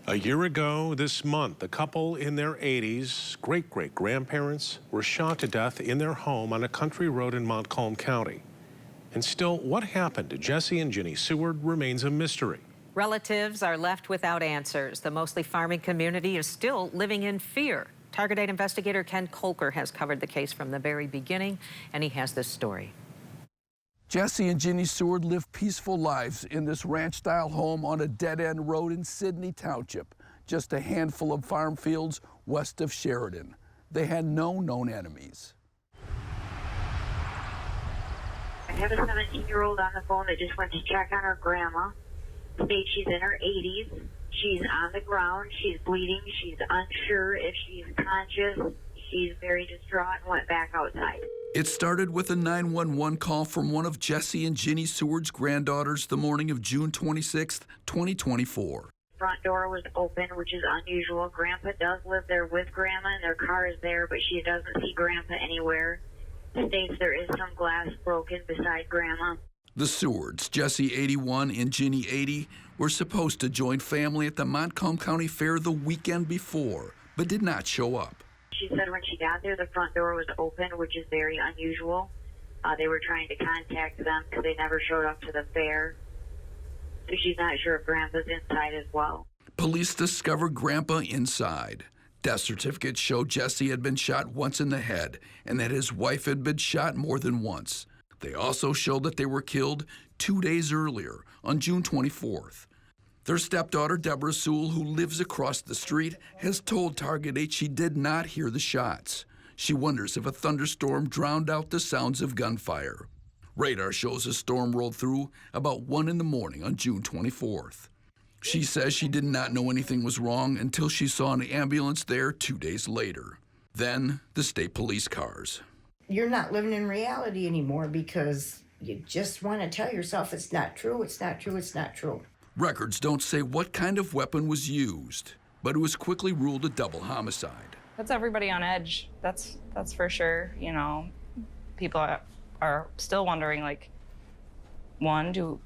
A year ago this month, a couple in their 80s, great-great-grandparents, were shot to death in their home on a country road in Montcalm County. And still, what happened to Jesse and Ginny Seward remains a mystery. Relatives are left without answers. The mostly farming community is still living in fear. Target 8 investigator Ken Kolker has covered the case from the very beginning, and he has this story. Jesse and Ginny Seward lived peaceful lives in this ranch-style home on a dead-end road in Sidney Township, just a handful of farm fields west of Sheridan. They had no known enemies. I have a 17-year-old on the phone that just went to check on her grandma. States she's in her 80s. She's on the ground. She's bleeding. She's unsure if she's conscious. She's very distraught and went back outside. It started with a 911 call from one of Jesse and Ginny Seward's granddaughters the morning of June 26, 2024. Front door was open, which is unusual. Grandpa does live there with Grandma, and their car is there, but she doesn't see Grandpa anywhere. States there is some glass broken beside Grandma. The Sewards, Jesse 81 and Ginny 80, were supposed to join family at the Montcalm County Fair the weekend before, but did not show up. She said when she got there, the front door was open, which is very unusual. They were trying to contact them because they never showed up to the fair. So she's not sure if Grandpa's inside as well. Police discovered Grandpa inside. Death certificates showed Jesse had been shot once in the head and that his wife had been shot more than once. They also showed that they were killed 2 days earlier, on June 24th. Their stepdaughter, Deborah Sewell, who lives across the street, has told Target 8 she did not hear the shots. She wonders if a thunderstorm drowned out the sounds of gunfire. Radar shows a storm rolled through about 1 in the morning on June 24th. She says she did not know anything was wrong until she saw an ambulance there 2 days later. Then, the state police cars. You're not living in reality anymore because you just want to tell yourself it's not true, it's not true, it's not true. Records don't say what kind of weapon was used, but it was quickly ruled a double homicide. That's everybody on edge. That's for sure. You know, people are still wondering, like, one, do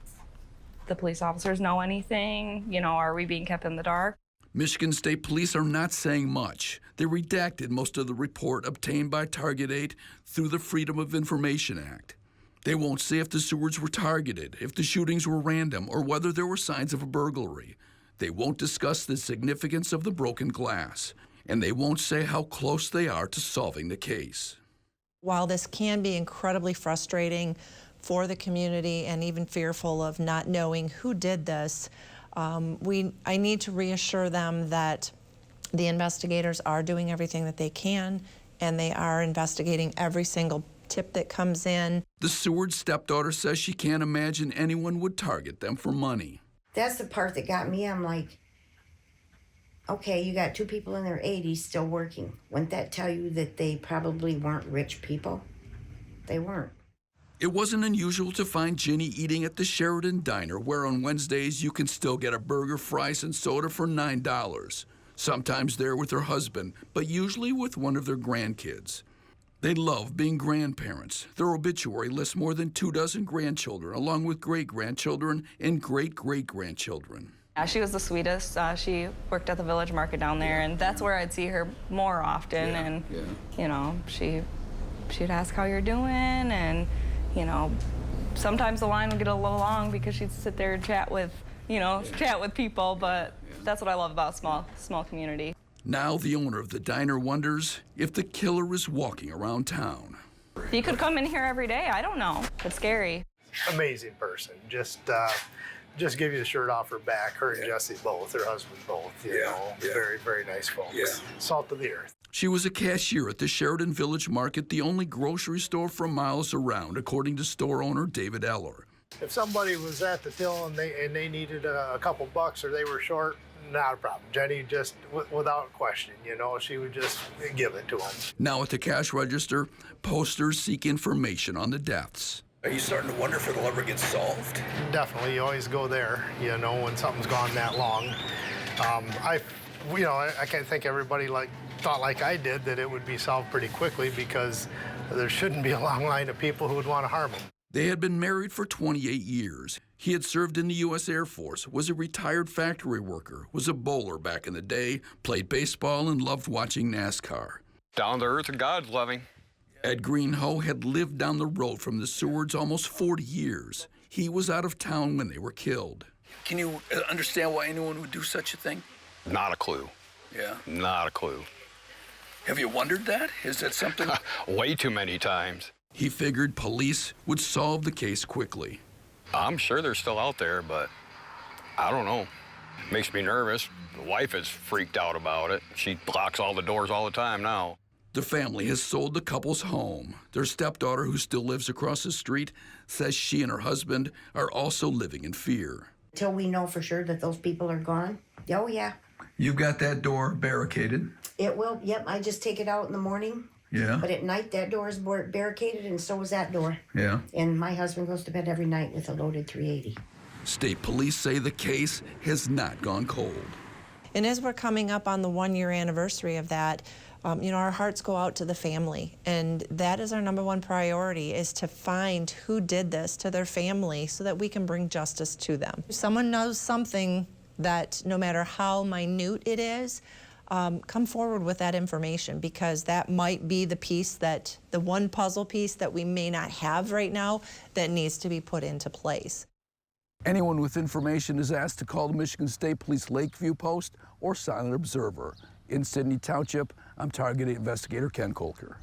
the police officers know anything? You know, are we being kept in the dark? Michigan State Police are not saying much. They redacted most of the report obtained by Target 8 through the Freedom of Information Act. They won't say if the Sewards were targeted, if the shootings were random, or whether there were signs of a burglary. They won't discuss the significance of the broken glass, and they won't say how close they are to solving the case. While this can be incredibly frustrating for the community and even fearful of not knowing who did this, I need to reassure them that the investigators are doing everything that they can, and they are investigating every single tip that comes in. The Seward stepdaughter says she can't imagine anyone would target them for money. That's the part that got me. I'm like, okay, you got two people in their 80s still working. Wouldn't that tell you that they probably weren't rich people? They weren't. It wasn't unusual to find Ginny eating at the Sheridan Diner, where on Wednesdays you can still get a burger, fries, and soda for $9. Sometimes there with her husband, but usually with one of their grandkids. They love being grandparents. Their obituary lists more than 24 grandchildren, along with great-grandchildren and great-great-grandchildren. Yeah, she was the sweetest. She worked at the village market down there, and that's where I'd see her more often. You know, she'd ask how you're doing, and you know, sometimes the line would get a little long because she'd sit there and chat with, chat with people. But that's what I love about small community. Now the owner of the diner wonders if the killer is walking around town. You could come in here every day. I don't know. It's scary. Amazing person. Just give you the shirt off her back. Her and Jesse both, her husband both. You know, very, very nice folks. Salt of the earth. She was a cashier at the Sheridan Village Market, the only grocery store for miles around, according to store owner David Eller. If somebody was at the till and they needed a couple bucks or they were short, not a problem. Jenny just, without question, she would just give it to them. Now at the cash register, posters seek information on the deaths. Are you starting to wonder if it'll ever get solved? Definitely, you always go there, when something's gone that long. I can't think everybody thought like I did that it would be solved pretty quickly because there shouldn't be a long line of people who would want to harm them. They had been married for 28 years. He had served in the U.S. Air Force, was a retired factory worker, was a bowler back in the day, played baseball, and loved watching NASCAR. Down to earth and God's loving. Ed Greenhoe had lived down the road from the Sewards almost 40 years. He was out of town when they were killed. Can you understand why anyone would do such a thing? Not a clue. Yeah. Not a clue. Have you wondered that? Is that something? Way too many times. He figured police would solve the case quickly. I'm sure they're still out there, but I don't know. Makes me nervous. The wife is freaked out about it. She locks all the doors all the time now. The family has sold the couple's home. Their stepdaughter, who still lives across the street, says she and her husband are also living in fear. Till we know for sure that those people are gone. Oh, yeah. You've got that door barricaded? It will. Yep, I just take it out in the morning. Yeah. But at night, that door is barricaded, and so is that door. Yeah. And my husband goes to bed every night with a loaded .380. State police say the case has not gone cold. And as we're coming up on the 1-year anniversary of that, our hearts go out to the family, and that is our #1 priority, is to find who did this to their family so that we can bring justice to them. If someone knows something that, no matter how minute it is, come forward with that information, because that might be the one puzzle piece that we may not have right now that needs to be put into place. Anyone with information is asked to call the Michigan State Police Lakeview Post or Silent Observer. In Sidney Township, I'm Target Investigator Ken Kolker.